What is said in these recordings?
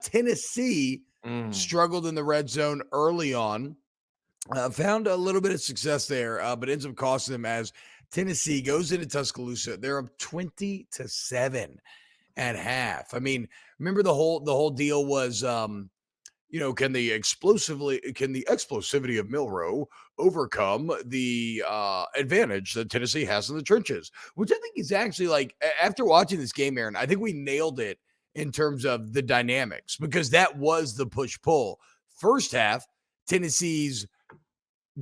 Tennessee Mm. struggled in the red zone early on, found a little bit of success there, but ends up costing them as Tennessee goes into Tuscaloosa. They're up 20-7 at half. I mean, remember the whole deal was can the explosivity of Milrow overcome the advantage that Tennessee has in the trenches? Which I think is actually like after watching this game, Aaron, I think we nailed it in terms of the dynamics because that was the push pull. First half, Tennessee's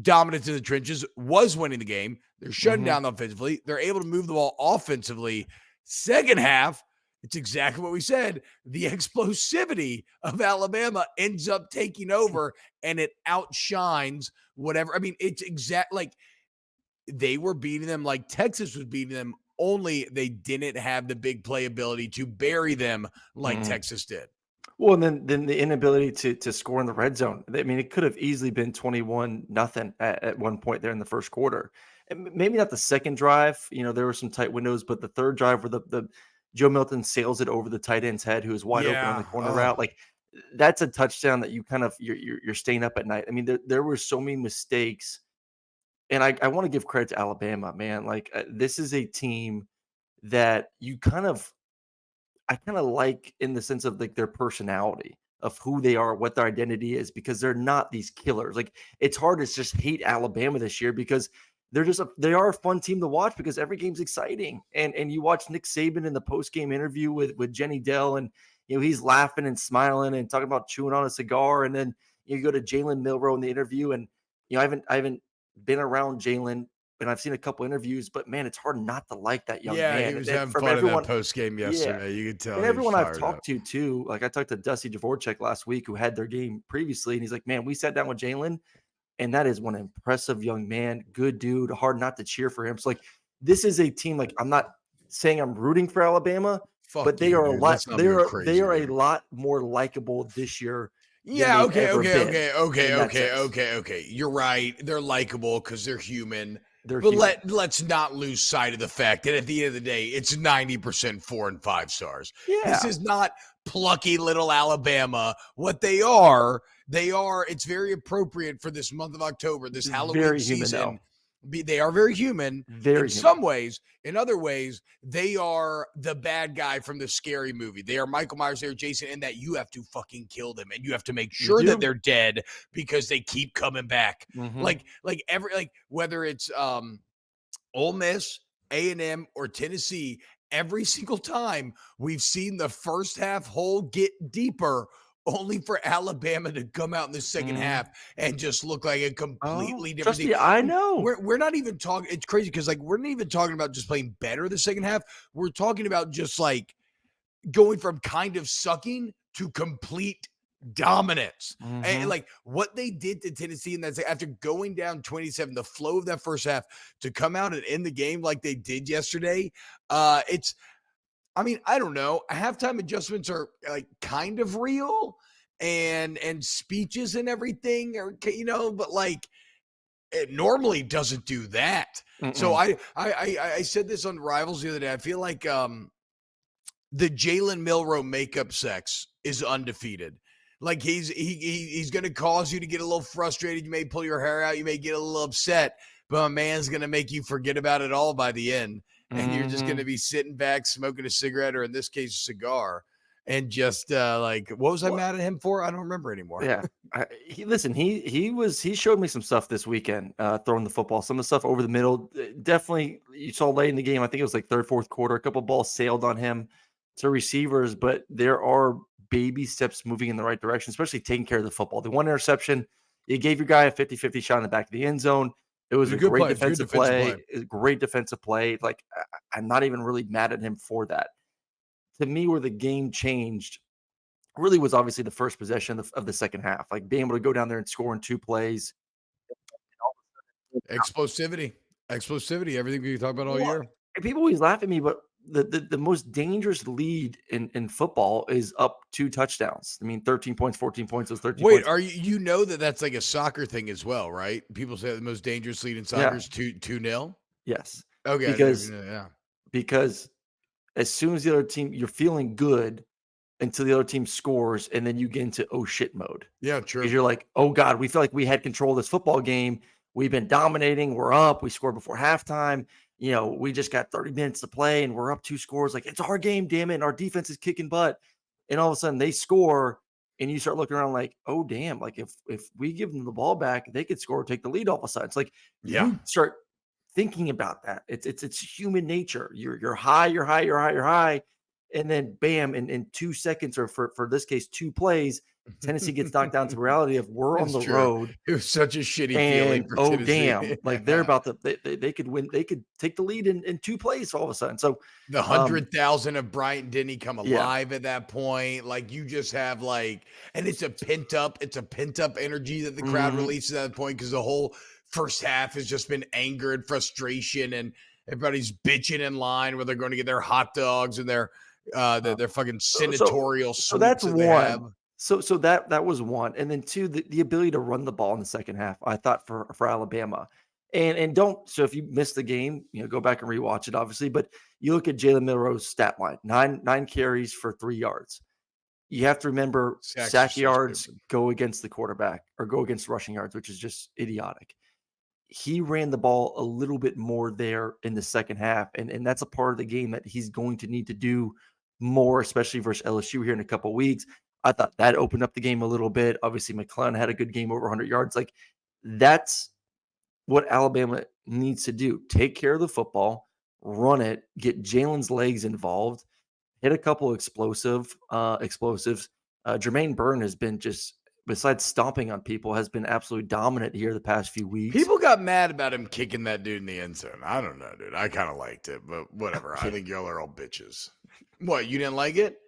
dominance in the trenches was winning the game. They're shutting Mhm. down offensively. They're able to move the ball offensively. Second half, it's exactly what we said. The explosivity of Alabama ends up taking over and it outshines whatever. I mean, it's exact like they were beating them like Texas was beating them, only they didn't have the big playability to bury them like Mhm. Texas did. Well, and then the inability to score in the red zone. I mean, it could have easily been 21 nothing at one point there in the first quarter. And maybe not the second drive. There were some tight windows, but the third drive where the Joe Milton sails it over the tight end's head, who is wide open on the Yeah. corner route. Oh, Like that's a touchdown that you kind of you're staying up at night. I mean, there were so many mistakes, and I want to give credit to Alabama, man. Like this is a team that I kind of like in the sense of like their personality of who they are, what their identity is, because they're not these killers. Like it's hard to just hate Alabama this year because they are a fun team to watch because every game's exciting. And you watch Nick Saban in the post game interview with Jenny Dell, and he's laughing and smiling and talking about chewing on a cigar, and then you go to Jalen Milrow in the interview, and I haven't been around Jalen. And I've seen a couple interviews, but man, it's hard not to like that young yeah. He man. was And having from fun in that everyone, post game yeah, yesterday. You could tell and he was everyone I've fired up. talked to too, like I talked to Dusty Dvorak last week, who had their game previously, and he's like, "Man, we sat down with Jalen, and that is one impressive young man, good dude, hard not to cheer for him." So, like, this is a team. Like, I'm not saying I'm rooting for Alabama, but Fuck they you, are a dude. lot. Let's not They go are they crazy are a there. lot more likable this year than Yeah, they've okay, ever okay, been okay, okay, in that okay, sense. okay, okay. You're right. They're likable because they're human. They're But human. let's not lose sight of the fact that at the end of the day, it's 90% 4 and 5 stars. This Yeah, is not plucky little Alabama. What they are, it's very appropriate for this month of October, this Halloween very human though. season. They are very human in Very some human. ways. In other ways, they are the bad guy from the scary movie. They are Michael Myers, they're Jason, and that you have to fucking kill them and you have to make You sure that do. they're dead because they keep coming back. Hmm. Like whether it's Ole Miss, A&M, or Tennessee, every single time we've seen the first half hole get deeper, only for Alabama to come out in the second Hmm. half and just look like a Oh, completely different trust thing. me, I And know. we're not even talking. It's crazy because like we're not even talking about just playing better the second half. We're talking about just like going from kind of sucking to complete dominance. And Hmm. like what they did to Tennessee, and that's after going down 27, the flow of that first half to come out and end the game like they did yesterday. It's I mean, I don't know. Halftime adjustments are like kind of real and speeches and everything are but like it normally doesn't do that. So Mm-mm. I said this on Rivals the other day. I feel like the Jalen Milrow makeup sex is undefeated. Like he's going to cause you to get a little frustrated. You may pull your hair out. You may get a little upset, but a man's going to make you forget about it all by the end. And you're just going to Mhm. be sitting back, smoking a cigarette, or in this case, a cigar, and just like, what was I Well, mad at him for? I don't remember anymore. yeah. He showed me some stuff this weekend, throwing the football, some of the stuff over the middle. Definitely, you saw late in the game. I think it was like third, fourth quarter. A couple balls sailed on him to receivers, but there are baby steps moving in the right direction, especially taking care of the football. The one interception, you gave your guy a 50-50 shot in the back of the end zone. It It was was a a good great play. It was a good defensive defensive play. play. A great defensive play. Like I'm not even really mad at him for that. To me, where the game changed really was obviously the first possession of the second half, like being able to go down there and score in 2 plays. Explosivity, explosivity. Everything we talked about all Well, year. and people always laugh at me, but the most dangerous lead in football is up 2 touchdowns. I mean, 13 points, 14 points, those 13 Wait, points. are you know that that's like a soccer thing as well, right? People say the most dangerous lead in soccer Yeah, is 2-0. yes, Okay, I didn't even because know, yeah. because as soon as the other team you're feeling good, until the other team scores, and then you get into oh shit mode. Yeah, Because true. you're like, oh God, we feel like we had control of this football game. We've been dominating. We're up. We scored before halftime. We just got 30 minutes to play and we're up 2 scores. Like, it's our game, damn it. And our defense is kicking butt. And all of a sudden they score, and you start looking around like, oh damn, like if we give them the ball back, they could score, take the lead all of a sudden. It's like Yeah. you start thinking about that. It's human nature. You're high, you're high, you're high, you're high. And then bam, in 2 seconds, or for this case, 2 plays, Tennessee gets knocked down to reality of we're on It's the true. road. It was such a shitty feeling And for oh Tennessee. damn, like they're about to they could win, they could take the lead in 2 plays all of a sudden. So The um 100,000 of Bryant didn't come yeah. alive at that point. Like, you just have and it's a pent up energy that the crowd Mhm. releases at that point, because the whole first half has just been anger and frustration, and everybody's bitching in line where they're going to get their hot dogs and their fucking So so senatorial so that's suites that they have. one. So that was one, and then two, the ability to run the ball in the second half, I thought for Alabama, and don't so if you missed the game, go back and rewatch it, obviously, but you look at Jalen Milrow's stat line, nine carries for 3 yards. You have to remember Sacks are sack so yards stupid. go against the quarterback or go against rushing yards, which is just idiotic. He ran the ball a little bit more there in the second half, and that's a part of the game that he's going to need to do more, especially versus LSU here in a couple of weeks. I thought that opened up the game a little bit. Obviously, McClellan had a good game over 100 yards. Like, that's what Alabama needs to do: take care of the football, run it, get Jalen's legs involved, hit a couple explosives. Jermaine Byrne has been just, besides stomping on people, has been absolutely dominant here the past few weeks. People got mad about him kicking that dude in the end zone. I don't know, dude. I kind of liked it, but whatever. I Yeah. think y'all are all bitches. What, you didn't like it?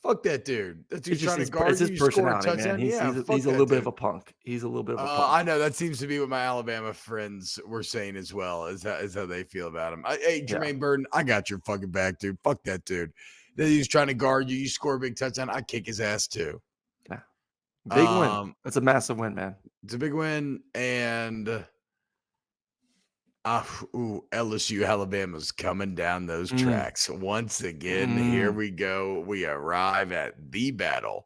Fuck that dude. That It's dude's just trying to it's guard you. his You score a personality, man. touchdown. He's Yeah, he's a, fuck he's a that little bit of dude. a punk. He's a little bit of a punk. I know that seems to be what my Alabama friends were saying as well. Is how they feel about him. Hey, Yeah. Jermaine Burton, I got your fucking back, dude. Fuck that dude. That he's trying to guard you. You score a big touchdown. I kick his ass too. Yeah. Big win. Um, That's a massive win, man. it's a big win, and LSU Alabama's coming down those Mm, tracks once again. Here mm. we go. We arrive at the battle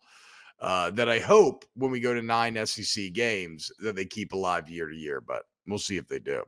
that I hope when we go to 9 SEC games that they keep alive year to year, but we'll see if they do.